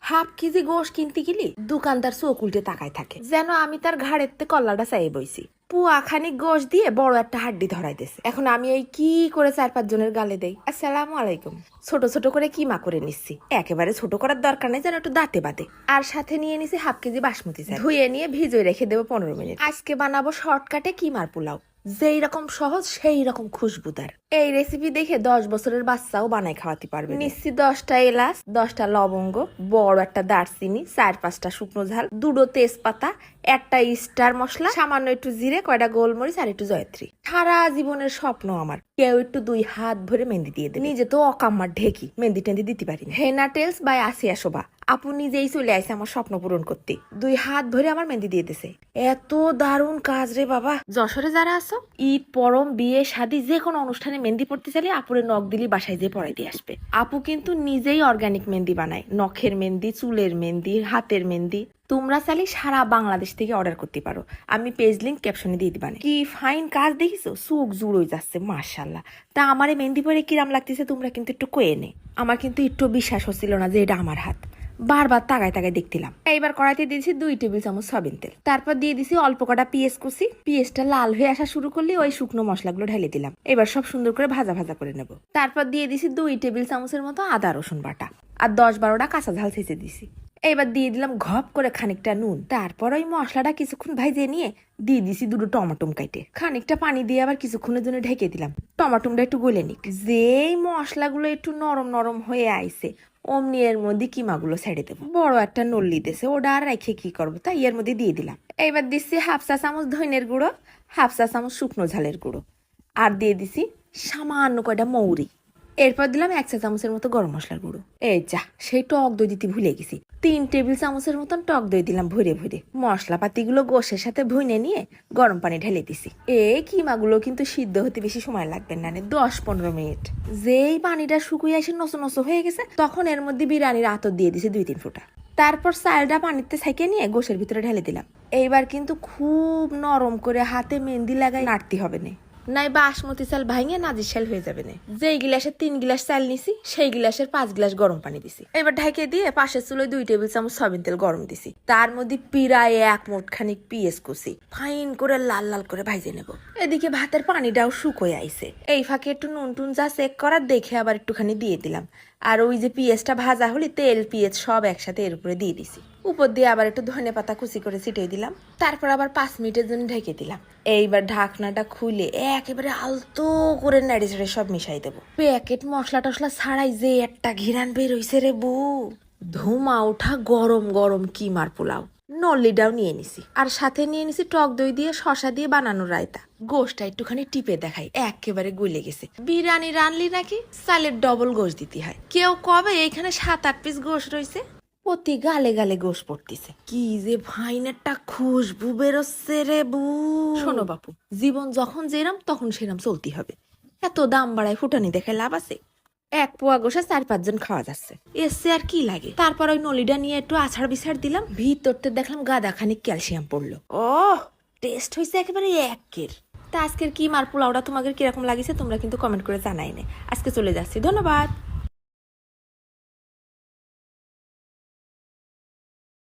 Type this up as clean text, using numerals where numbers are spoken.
Half KG গোশ কিনতে গেলি দোকানদার চোখ উল্টে তাকায় থাকে, যেন আমি তার ঘাড়েতে কল্লাটা চাই বইছি। পুয়া খানিক গোশ দিয়ে বড় একটা হাড্ডি ধরাই দিছে। এখন আমি এই কি করে 4-5 জনের গালে দেই। আসসালামু আলাইকুম। ছোট ছোট করে কিমা করে নিচ্ছি, একেবারে ছোট করার দরকার নেই, যেন একটু দাঁতে বাদে। আর সাথে নিয়ে নিছি হাফ কেজি বাসমতি চাল, ধুয়ে নিয়ে ভিজিয়ে রেখে দেবো 15 মিনিট। আজকে বানাবো শর্টকাটে কিমার পোলাও, যেই রকম সহজ সেই রকম খুশবুদার। এই রেসিপি দেখে 10 বছরের বাচ্চাও বানাই খাওয়াতে পারবে। নিচ্ছি 10টা এলাচ, 10টা লবঙ্গ, বড় একটা দারচিনি, 4-5টা শুকনো ঝাল, 2টো তেজপাতা, একটা স্টার মশলা, সামান্য একটু জিরে, কয়টা গোলমরিচ আর একটু জয়ত্রী। সারা জীবনের স্বপ্ন আমার কেউ একটু 2 হাত ভরে মেহেন্দি দিয়ে দেবে। নিজে তো অকাম্মার ঢেকি, মেহেন্দি টেন্দি দিতে পারি না। হেনা টেলস বাই আসিয়া শোভা আপু নিজেই চলে আসে আমার স্বপ্ন পূরণ করতে। 2 হাত ভরে আমার মেহেন্দি দিয়ে দিছে। এত দারুণ কাজ রে বাবা। যশোরে যারা আছো, ঈদ, পরম, বিয়ে, শাদী, যে কোনো অনুষ্ঠানে মেহেন্দি পড়তে চাইলে আপুরে নখ দিলি বাসায় যেয়ে পড়াই দিয়ে আসবে। আপু কিন্তু নিজেই অর্গানিক মেহেন্দি বানায়, নখের মেহেন্দি, চুলের মেহেন্দি, হাতের মেহেন্দি। তোমরা চাইলে সারা বাংলাদেশ থেকে অর্ডার করতে পারো, আমি পেজ লিংক ক্যাপশনে দিয়ে দিবানে। কি ফাইন কাজ দেখিছো, চোখ জুড়োই যাচ্ছে মাশাআল্লাহ। তা আমারে মেহেন্দি পরে কিরাম লাগতেছে তোমরা কিন্তু একটু কয়ে নে। আমার কিন্তু একটু বিশ্বাস হচ্ছিল না যে এটা আমার হাত, বারবার তাকায় তাকায় দেখছিলাম। এইবার কড়াইতে দিয়েছি 2 টেবিল চামচ সয়াবিন তেল, তারপর দিয়ে দিছি অল্প কটা পেঁয়াজ কুচি। পেঁয়াজটা লাল হয়ে আসা শুরু করলে ওই শুকনো মশলাগুলো ঢেলে দিলাম। এবার সব সুন্দর করে ভাজা ভাজা করে নেব। তারপর দিয়ে দিছি 2 টেবিল চামচের মতো আদা রসুন বাটা আর 10-12টা কাঁচা ঝাল ছেঁচে দিছি। এবার দিয়ে দিলাম ঘপ করে খানিকটা নুন। তারপর ওই মশলাটা কিছুক্ষণ ভাইজে নিয়ে দিয়ে দিছি 2টো টমাটো কাইটে, খানিকটা পানি দিয়ে আবার কিছুক্ষণের জন্য ঢেকে দিলাম। টমাটোটা একটু গলে নিক। যেই মশলাগুলো একটু নরম নরম হয়ে আইছে অমনি এর মধ্যে কিমাগুলো ছেড়ে দেবো। বড় একটা নল্লি দেশে, ওটা আর রেখে কি করবো, তাই এর মধ্যে দিয়ে দিলাম। এইবার দিচ্ছি 1/2 চা চামচ ধইনের গুঁড়ো, 1/2 চা চামচ শুকনো ঝালের গুঁড়ো, আর দিয়ে দিছি সামান্য কয়টা মৌরি। এরপর দিলাম 1 চা চামচের মতো গরম মশলার গুঁড়ো। এই যা, সেই টক দই দিতে ভুলে গেছি। 3 টেবিল চামচের মতন টক দই দিলাম ভরে ভরে। মশলাপাতিগুলো গোশের সাথে ভুনে নিয়ে গরম পানি ঢেলে দিছি। এই কিমাগুলো কিন্তু সিদ্ধ হতে বেশি সময় লাগবে না, 10-15 মিনিট। যেই পানিটা শুকিয়ে এসে নসো নসো হয়ে গেছে, তখন এর মধ্যে বিরিয়ানির আতর দিয়ে দিছি 2-3 ফোঁটা। তারপর চালটা পানিতে ছাইকে নিয়ে গোশের ভিতরে ঢেলে দিলাম। এইবার কিন্তু খুব নরম করে হাতে মেহেন্দি লাগাই নাড়তে হবে না, নাই বাসমতি চাল ভাঙে নাজির চাল হয়ে যাবে না। যেই গ্লাসের 3 গ্লাস চাল নিছি সেই গ্লাসের 5 গ্লাস গরম পানি দিছি। এবার ঢাকে দিয়ে পাশের চুলোয় 2 টেবিল চামচ সয়াবিন তেল গরম দিছি। তার মধ্যে প্রায় 1 মুঠ খানিক পেঁয়াজ কুচি ফাইন করে লাল লাল করে ভাইজে নেব। এদিকে ভাতের পানিটাও শুকোয় আইছে। এই ফাঁকে একটু নুন টুন যা চেক করার দেখে আবার একটুখানি দিয়ে দিলাম। আর ওই যে পেঁয়াজটা ভাজা হলে তেল পেঁয়াজ সব একসাথে এর উপরে দিয়ে দিছি। উপর দিয়ে আবার একটু ধনেপাতা কুচি করে ছিটিয়ে দিলাম। তারপর আবার 5 মিনিটের জন্য ঢেকে দিলাম। এইবার ঢাকনাটা খুলে একেবারে আলতো করে নেড়ে ছেড়ে সব মিশাই দেবো। প্যাকেট মশলা টসলা ছাড়াই যে একটা ঘিরান বের হইছে রে বউ, ধুমা ওঠা গরম গরম কিমার পোলাও। নল্লিটাও নিয়ে নিছি, আর সাথে নিয়ে নিছি টক দই দিয়ে শসা দিয়ে বানানো রায়তা। গোশটা একটুখানি টিপে দেখাই, একেবারে গলে গেছে। বিরিয়ানি রানলি নাকি চালের ডবল গোশ দিতে হয়। কেউ কবে এখানে 7-8 পিস গোশ রয়েছে, প্রতি গালে গালে গোশ পড়তিছে। কি যে ফাইন একটা খুশবু বেরোচ্ছে রে বউ। শোনো বাপু, জীবন যখন যেরাম তখন সেরাম চলতে হবে। এত দাম বাড়ায় ফুটানি দেখে লাভ আছে? 1 পোয়া গোশে 4-5 জন খাওয়া যাচ্ছে, এসে আর কি লাগে। তারপর ওই নলিটা নিয়ে একটু আছাড় বিছাড় দিলাম, ভিতরতে দেখলাম গাদা খানিক ক্যালসিয়াম পড়লো। ও টেস্ট হয়েছে একেবারে একের। তা আজকের কি মার পোলাওটা তোমাদের কিরকম লাগিছে তোমরা কিন্তু কমেন্ট করে জানাই না। আজকে চলে যাচ্ছি, ধন্যবাদ।